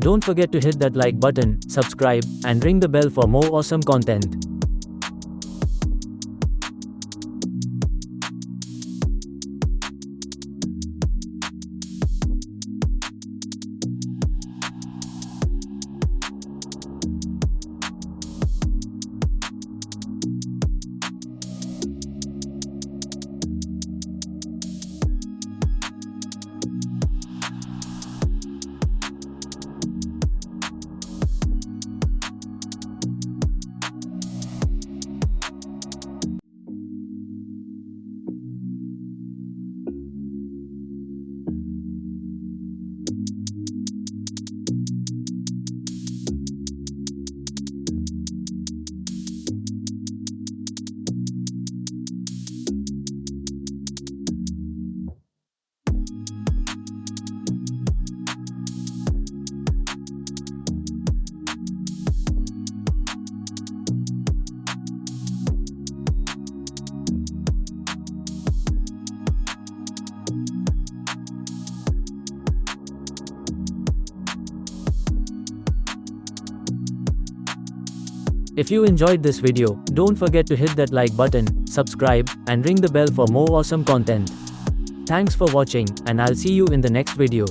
Don't forget to hit that like button, subscribe, and ring the bell for more awesome content. If you enjoyed this video, don't forget to hit that like button, subscribe, and ring the bell for more awesome content. Thanks for watching, and I'll see you in the next video.